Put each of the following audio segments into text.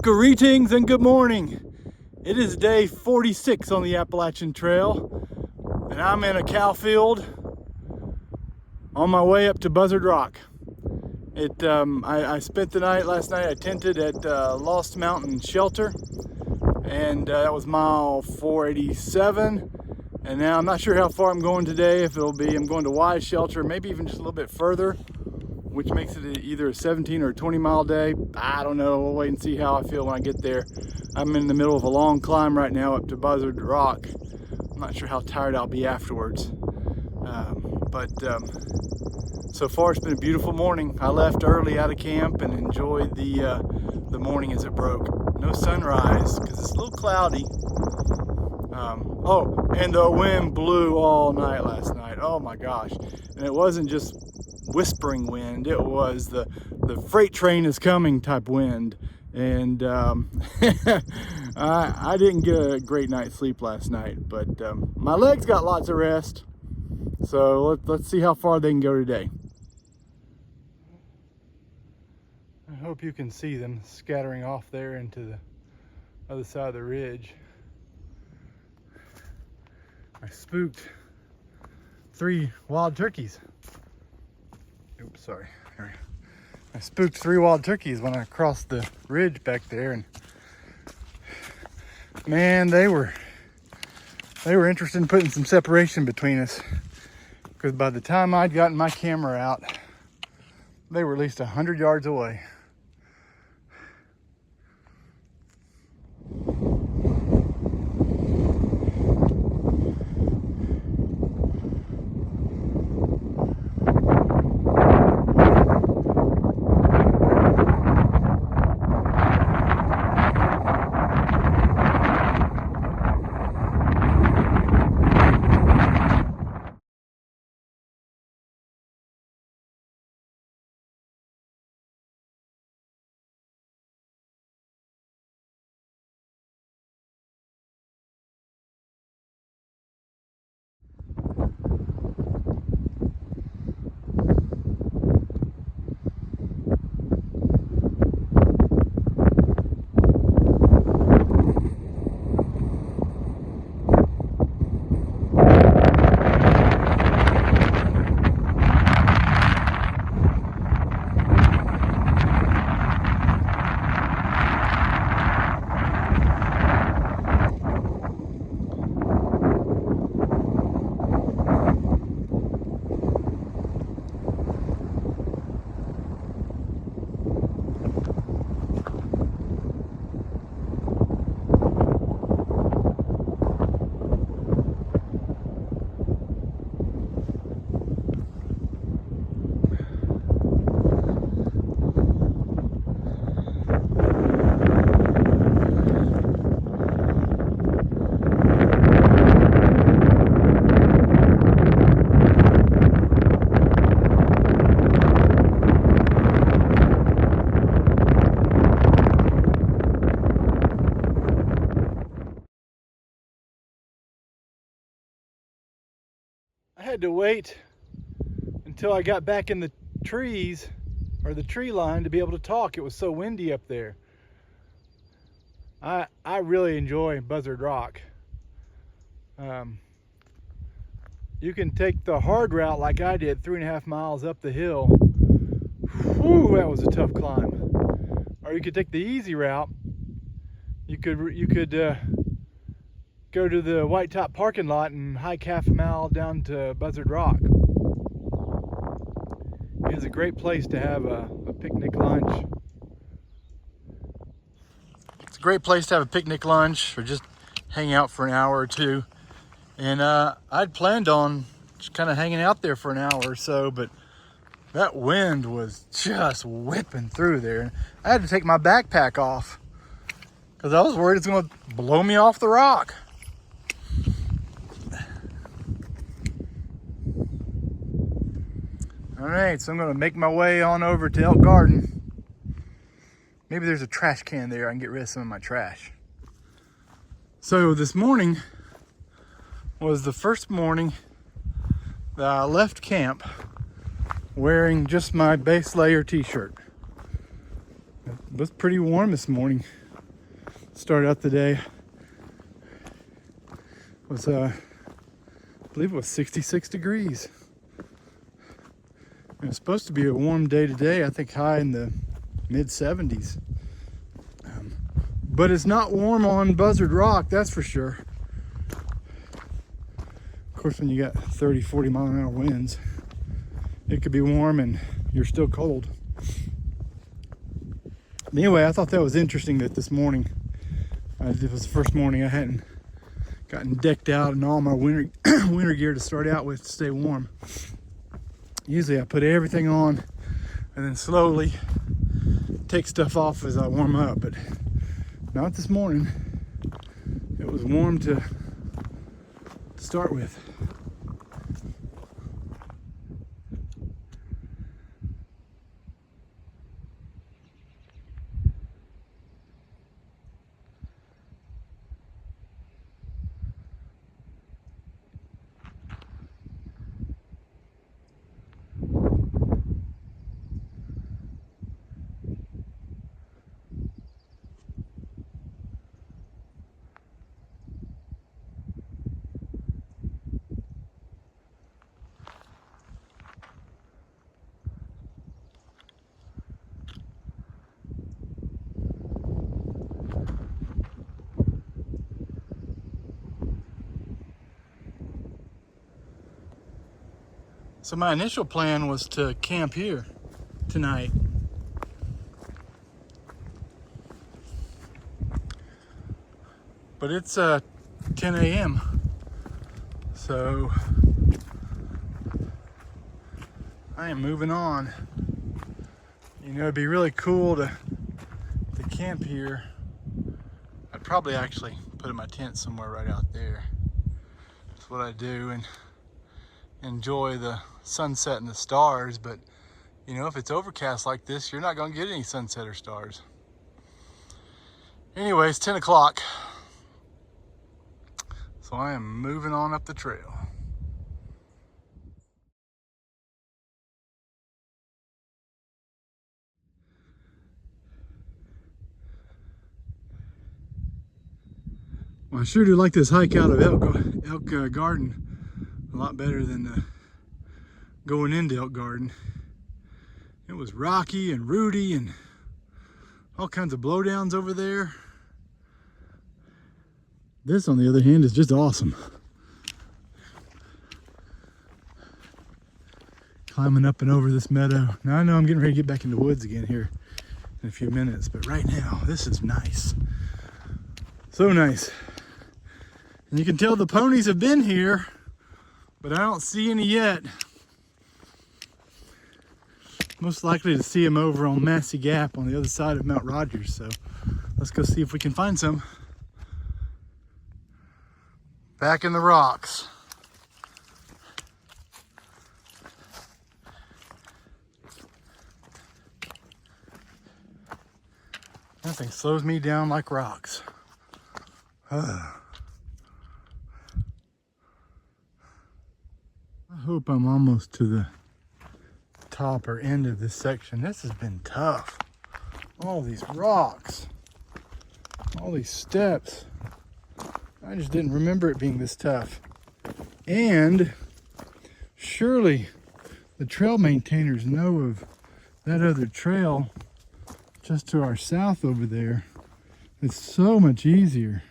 Greetings and good morning. It is day 46 on the Appalachian Trail, and I'm in a cow field on my way up to Buzzard Rock. I spent the night last night. I tented at Lost Mountain Shelter, and that was mile 487. And now I'm not sure how far I'm going today. If it'll be, I'm going to Wise Shelter, maybe even just a little bit further, which makes it either a 17 or a 20 mile day. I don't know. We'll wait and see how I feel when I get there. I'm in the middle of a long climb right now up to Buzzard Rock. I'm not sure how tired I'll be afterwards. So far it's been a beautiful morning. I left early out of camp and enjoyed the morning as it broke. No sunrise because it's a little cloudy. Oh, and the wind blew all night last night. Oh my gosh. And it wasn't just whispering wind, it was the freight train is coming type wind. And I didn't get a great night's sleep last night, but my legs got lots of rest. So let's see how far they can go today. I hope you can see them scattering off there into the other side of the ridge. I spooked 3 wild turkeys. Oops, sorry. I spooked 3 wild turkeys when I crossed the ridge back there, and man, they were interested in putting some separation between us, because by the time I'd gotten my camera out, they were at least 100 yards away. I had to wait until I got back in the trees, or the tree line, to be able to talk. It was so windy up there. I really enjoy Buzzard Rock. You can take the hard route like I did, 3.5 miles up the hill. Whew, that was a tough climb. Or you could take the easy route. You could go to the White Top parking lot and hike 1/2 mile down to Buzzard Rock. It's a great place to have a picnic lunch. It's a great place to have a picnic lunch or just hang out for an hour or two. And I'd planned on just kind of hanging out there for an hour or so, but that wind was just whipping through there. I had to take my backpack off because I was worried it's going to blow me off the rock. All right, so I'm gonna make my way on over to Elk Garden. Maybe there's a trash can there. I can get rid of some of my trash. So this morning was the first morning that I left camp wearing just my base layer t-shirt. It was pretty warm this morning. Started out the day was I believe it was 66 degrees. And it's supposed to be a warm day today, I think high in the mid 70s. But it's not warm on Buzzard Rock, that's for sure. Of course, when you got 30, 40 mile an hour winds, it could be warm and you're still cold. Anyway, I thought that was interesting that this morning, it was the first morning I hadn't gotten decked out in all my winter winter gear to start out with to stay warm. Usually I put everything on and then slowly take stuff off as I warm up, but not this morning. It was warm to start with. So my initial plan was to camp here tonight. But it's 10 a.m. So I am moving on. You know, it'd be really cool to camp here. I'd probably actually put my tent somewhere right out there. That's what I do, and enjoy the sunset and the stars. But you know, if it's overcast like this, you're not going to get any sunset or stars. Anyway, it's 10 o'clock, so I am moving on up the trail. Well, I sure do like this hike out of Elk Garden a lot better than going into Elk Garden. It was rocky and rooty and all kinds of blowdowns over there. This, on the other hand, is just awesome. Climbing up and over this meadow. Now I know I'm getting ready to get back in the woods again here in a few minutes, but right now this is nice. So nice. And you can tell the ponies have been here, but I don't see any yet. Most likely to see them over on Massey Gap on the other side of Mount Rogers. So let's go see if we can find some. Back in the rocks. Nothing slows me down like rocks. I hope I'm almost to the top or end of this section. This has been tough. All these rocks, all these steps. I just didn't remember it being this tough. And surely the trail maintainers know of that other trail just to our south over there. It's so much easier.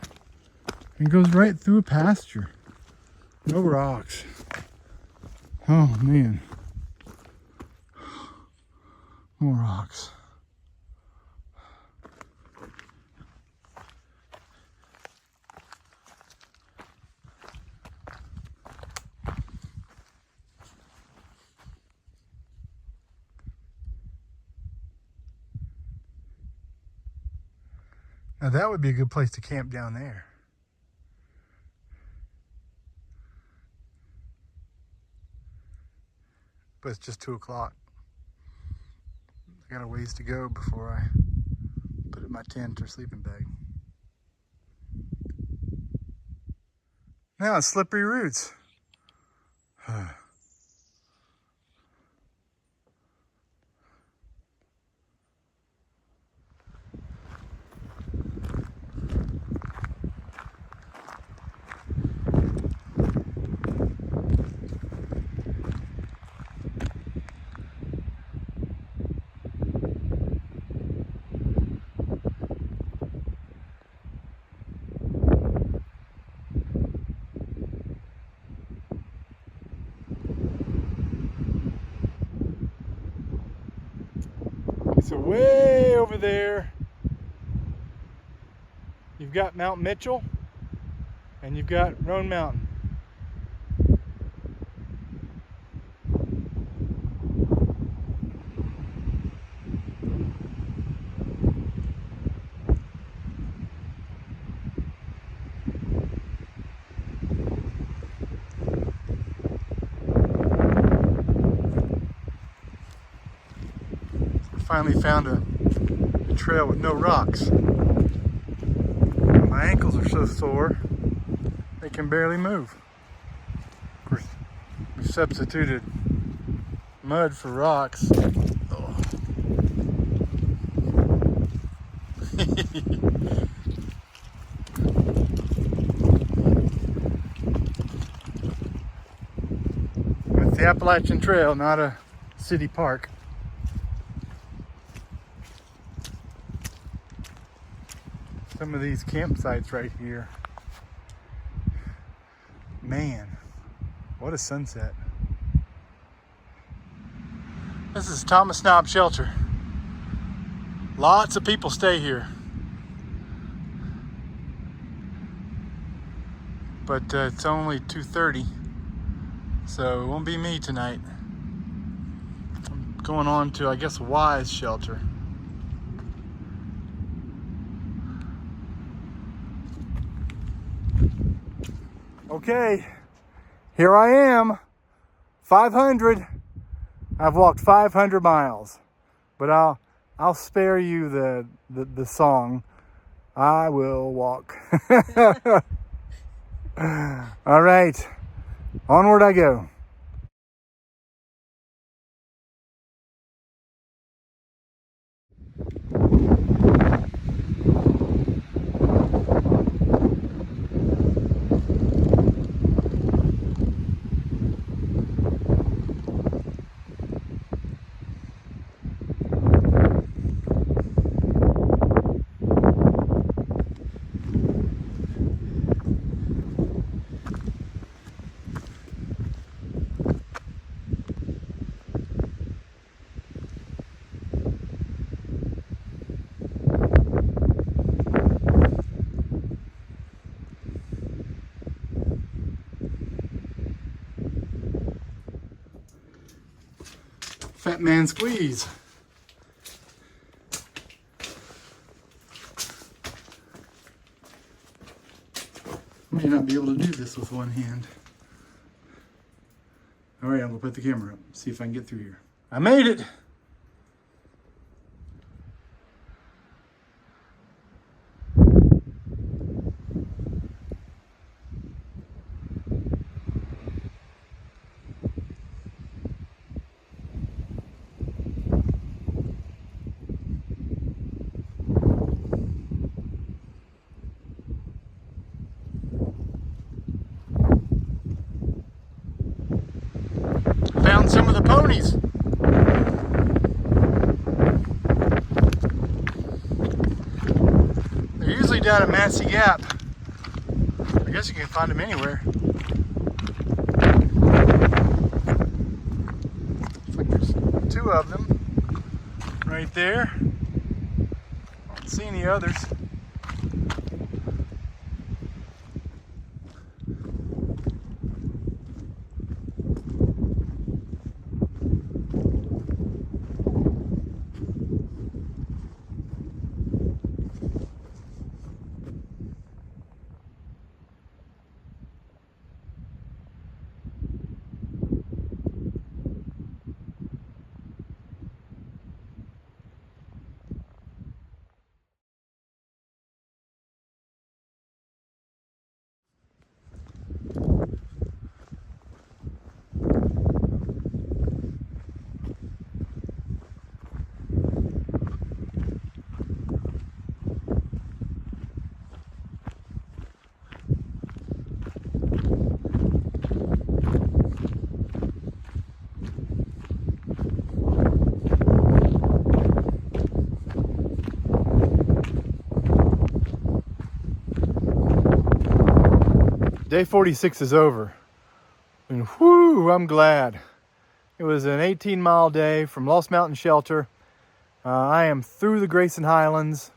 It goes right through a pasture. No rocks. Oh man. More rocks. Now that would be a good place to camp down there. But it's just 2 o'clock. I got a ways to go before I put in my tent or sleeping bag. Now it's slippery roots. over there, you've got Mount Mitchell and you've got Roan Mountain. Finally found a trail with no rocks. My ankles are so sore, they can barely move. Of course, we substituted mud for rocks. Oh. It's the Appalachian Trail, not a city park. Some of these campsites right here. Man, what a sunset. This is Thomas Snob Shelter. Lots of people stay here. But it's only 2:30, so it won't be me tonight. I'm going on to, I guess, Wise Shelter. Okay, here I am, 500. I've walked 500 miles, but I'll spare you the song. I will walk. All right, onward I go. Fat man squeeze. May not be able to do this with one hand. All right, I'm gonna put the camera up, see if I can get through here. I made it. Found some of the ponies. They're usually down at Massey Gap. I guess you can find them anywhere. Looks like there's 2 of them right there. I don't see any others. Day 46 is over, and whoo, I'm glad. It was an 18-mile day from Lost Mountain Shelter I am through the Grayson Highlands,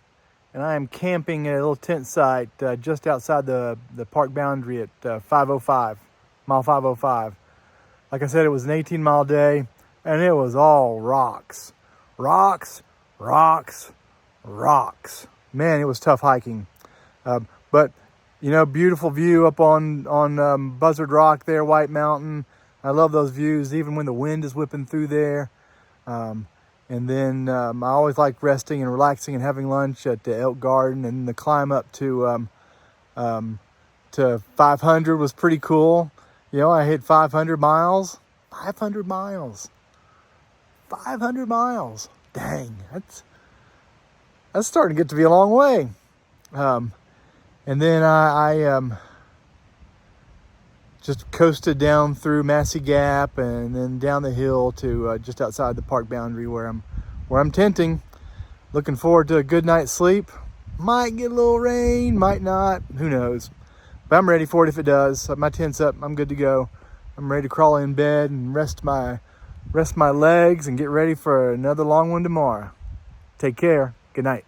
and I am camping at a little tent site just outside the park boundary at 505, mile 505. Like I said, it was an 18-mile day, and it was all rocks. Rocks, rocks, rocks. Man, it was tough hiking. But, you know, beautiful view up on Buzzard Rock there, White Mountain. I love those views, even when the wind is whipping through there. And then I always like resting and relaxing and having lunch at the Elk Garden, and the climb up to 500 was pretty cool. You know, I hit 500 miles. 500 miles. 500 miles. Dang, that's starting to get to be a long way. And then I just coasted down through Massey Gap and then down the hill to just outside the park boundary where I'm tenting. Looking forward to a good night's sleep. Might get a little rain, might not, who knows. But I'm ready for it if it does. My tent's up, I'm good to go. I'm ready to crawl in bed and rest my legs and get ready for another long one tomorrow. Take care. Good night.